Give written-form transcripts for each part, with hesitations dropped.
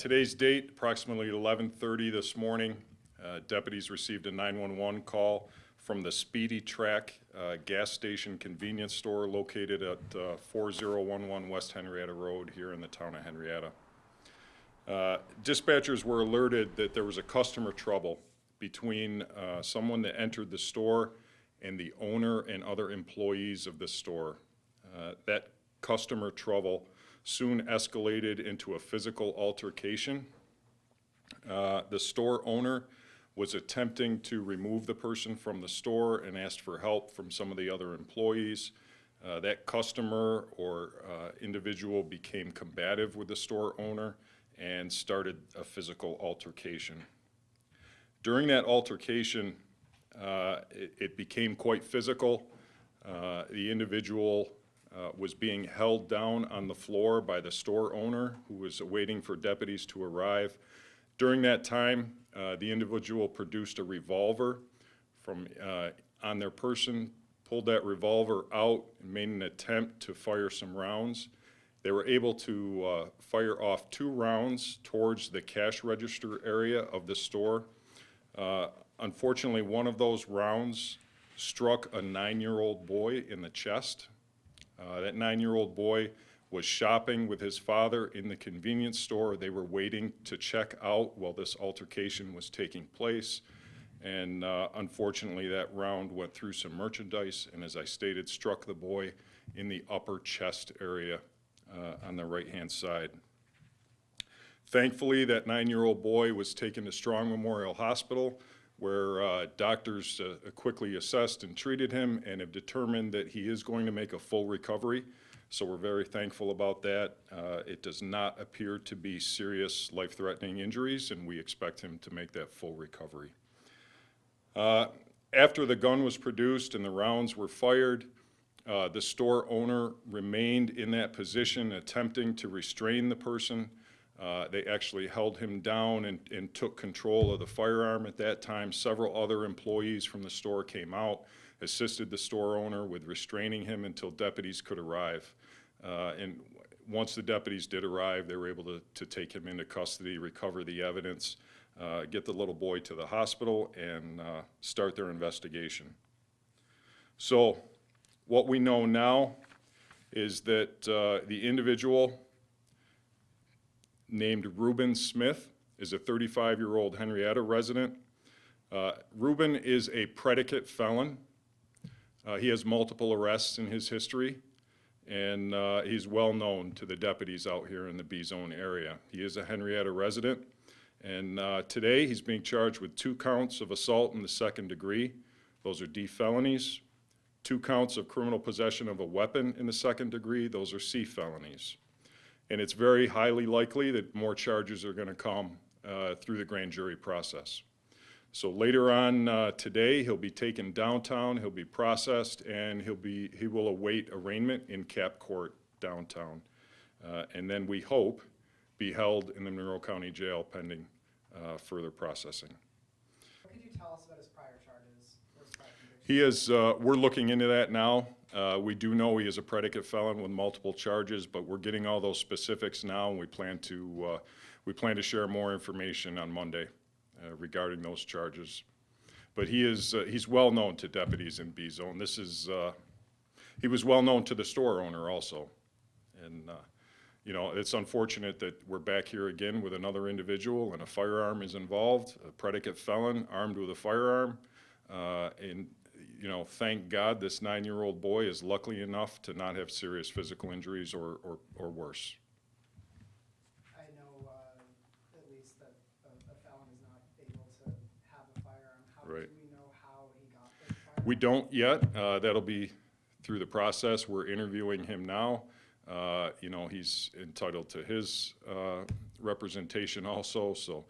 Today's date, approximately 11:30 this morning, deputies received a 911 call from the Speedy Trac gas station convenience store located at 4011 West Henrietta Road here in the town of Henrietta. Dispatchers were alerted that there was a customer trouble between someone that entered the store and the owner and other employees of the store. That customer trouble soon escalated into a physical altercation. The store owner was attempting to remove the person from the store and asked for help from some of the other employees. That customer or individual became combative with the store owner and started a physical altercation. During that altercation, it became quite physical. The individual was being held down on the floor by the store owner, who was waiting for deputies to arrive. During that time, the individual produced a revolver from on their person, pulled that revolver out, and made an attempt to fire some rounds. They were able to fire off 2 rounds towards the cash register area of the store. Unfortunately, one of those rounds struck a 9-year-old boy in the chest. That 9-year-old boy was shopping with his father in the convenience store. They were waiting to check out while this altercation was taking place. And unfortunately, that round went through some merchandise and, as I stated, struck the boy in the upper chest area on the right-hand side. Thankfully, that 9-year-old boy was taken to Strong Memorial Hospital, where doctors quickly assessed and treated him and have determined that he is going to make a full recovery. So we're very thankful about that. It does not appear to be serious life-threatening injuries, and we expect him to make that full recovery. After the gun was produced and the rounds were fired, the store owner remained in that position, attempting to restrain the person. They actually held him down and took control of the firearm. At that time, several other employees from the store came out, assisted the store owner with restraining him until deputies could arrive. And once the deputies did arrive, they were able to take him into custody, recover the evidence, get the little boy to the hospital, and start their investigation. So what we know now is that the individual named Ruben Smith is a 35-year-old Henrietta resident. Ruben is a predicate felon. He has multiple arrests in his history, and he's well known to the deputies out here in the B-Zone area. He is a Henrietta resident, and today he's being charged with 2 counts of assault in the 2nd degree. Those are D felonies. 2 counts of criminal possession of a weapon in the 2nd degree. Those are C felonies. And it's very highly likely that more charges are going to come through the grand jury process. So later on today, he'll be taken downtown, he'll be processed, and he will await arraignment in Cap Court downtown. And then we hope be held in the Monroe County Jail pending further processing. What could you tell us about his prior charges? Or his prior convictions? He is, we're looking into that now. We do know he is a predicate felon with multiple charges, but we're getting all those specifics now, and we plan to share more information on Monday regarding those charges. But he's well known to deputies in B-Zone. He was well known to the store owner also, and you know, it's unfortunate that we're back here again with another individual and a firearm is involved, a predicate felon armed with a firearm, and you know, thank God this 9-year-old boy is lucky enough to not have serious physical injuries or worse. I know at least that a felon is not able to have a firearm. How Right. do we know how he got the firearm? We don't yet. That'll be through the process. We're interviewing him now. You know, he's entitled to his representation also, so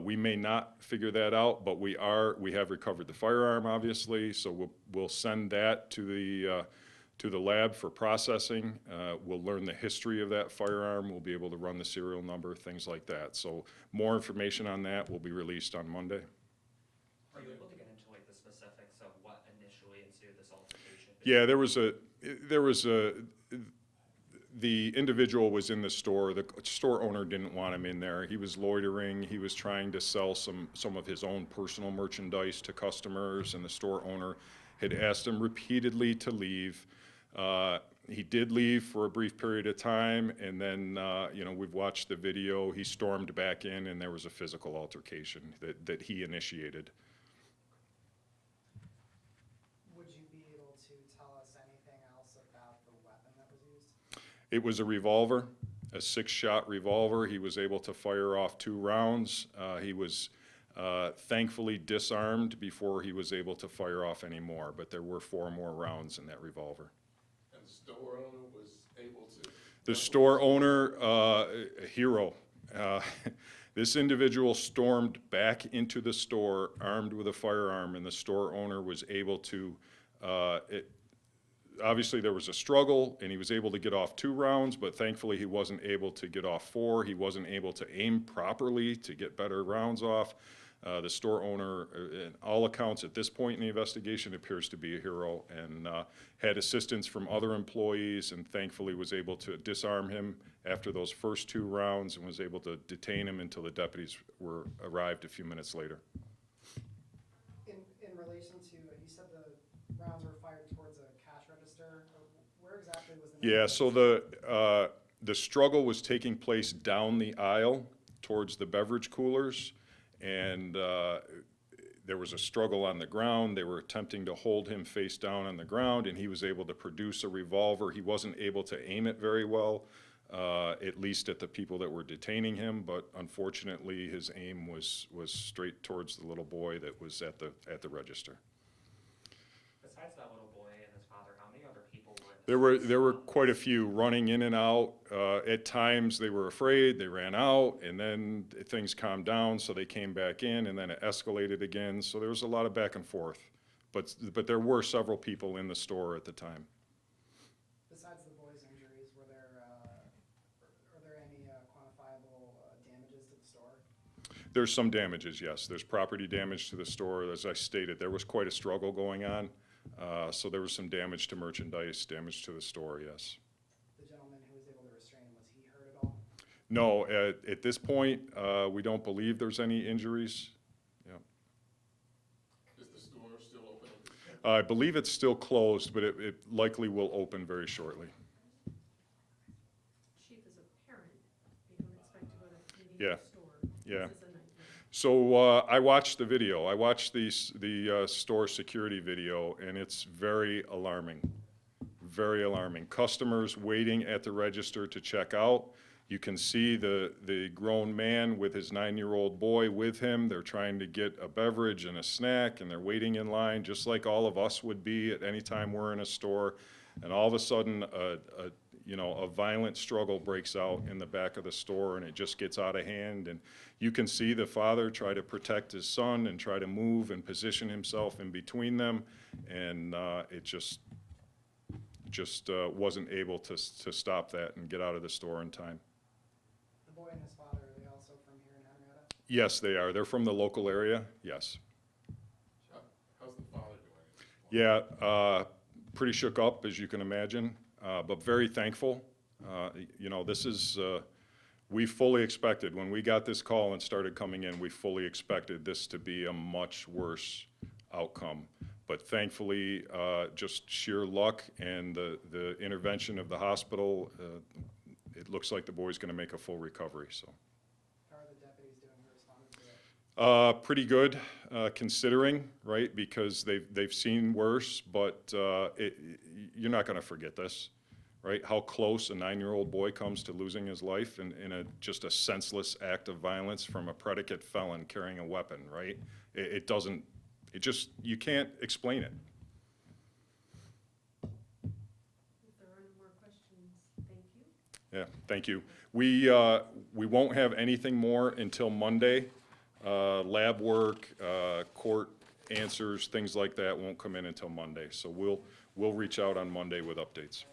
we may not figure that out, but we have recovered the firearm, obviously, so we'll send that to the lab for processing. We'll learn the history of that firearm. We'll be able to run the serial number, things like that. So more information on that will be released on Monday. Are you able to get into like the specifics of what initially ensued this altercation? Yeah, there was the individual was in the store. The store owner didn't want him in there. He was loitering. He was trying to sell some of his own personal merchandise to customers, and the store owner had asked him repeatedly to leave. He did leave for a brief period of time, and then, we've watched the video. He stormed back in, and there was a physical altercation that he initiated. Would you be able to tell us anything else about the weapon that was used? It was a revolver, a 6-shot revolver. He was able to fire off 2 rounds. He was thankfully disarmed before he was able to fire off any more, but there were 4 more rounds in that revolver. And the store owner was able to? The store owner, a hero. This individual stormed back into the store armed with a firearm, and the store owner was able to, obviously there was a struggle, and he was able to get off 2 rounds, but thankfully he wasn't able to get off 4. He wasn't able to aim properly to get better rounds off. The store owner, in all accounts at this point in the investigation, appears to be a hero, and had assistance from other employees, and thankfully was able to disarm him after those first 2 rounds, and was able to detain him until the deputies arrived a few minutes later. In relation to, you said the rounds were fired towards a cash register. Where exactly was the? Yeah, so the struggle was taking place down the aisle towards the beverage coolers, and there was a struggle on the ground. They were attempting to hold him face down on the ground, and he was able to produce a revolver. He wasn't able to aim it very well, at least at the people that were detaining him, but unfortunately his aim was straight towards the little boy that was at the register. Besides that little boy and his father, how many other people were in the There were quite a few running in and out. At times they were afraid, they ran out, and then things calmed down, so they came back in, and then it escalated again. So there was a lot of back and forth. But there were several people in the store at the time. Besides the boy's injuries, are there any quantifiable damages to the store? There's some damages, yes. There's property damage to the store. As I stated, there was quite a struggle going on. So there was some damage to merchandise, damage to the store, yes. The gentleman who was able to restrain him, was he hurt at all? No, at this point, we don't believe there's any injuries. Yeah. Is the store still open? I believe it's still closed, but it likely will open very shortly. Chief, as a parent, you don't expect to go to maybe Yeah. the store. Yeah. This is a nightmare. So I watched the video. I watched the store security video, and it's very alarming. Very alarming. Customers waiting at the register to check out. You can see the grown man with his 9-year-old boy with him. They're trying to get a beverage and a snack, and they're waiting in line just like all of us would be at any time we're in a store. And all of a sudden, a violent struggle breaks out in the back of the store, and it just gets out of hand. And you can see the father try to protect his son and try to move and position himself in between them, and it just wasn't able to stop that and get out of the store in time. The boy and his father, are they also from here in Henrietta? Yes, they are. They're from the local area, yes. How's the father doing? Yeah, pretty shook up, as you can imagine, but very thankful. This is, we fully expected, when we got this call and started coming in, we fully expected this to be a much worse outcome. But thankfully, just sheer luck and the intervention of the hospital, it looks like the boy's going to make a full recovery. So, How are the deputies doing who responded to it? pretty good, considering, right? Because they've seen worse, but you're not going to forget this, right? How close a 9-year-old boy comes to losing his life in just a senseless act of violence from a predicate felon carrying a weapon, right? You can't explain it. If there are no more questions, thank you. Yeah, thank you. We won't have anything more until Monday. Lab work, court answers, things like that won't come in until Monday. So we'll reach out on Monday with updates.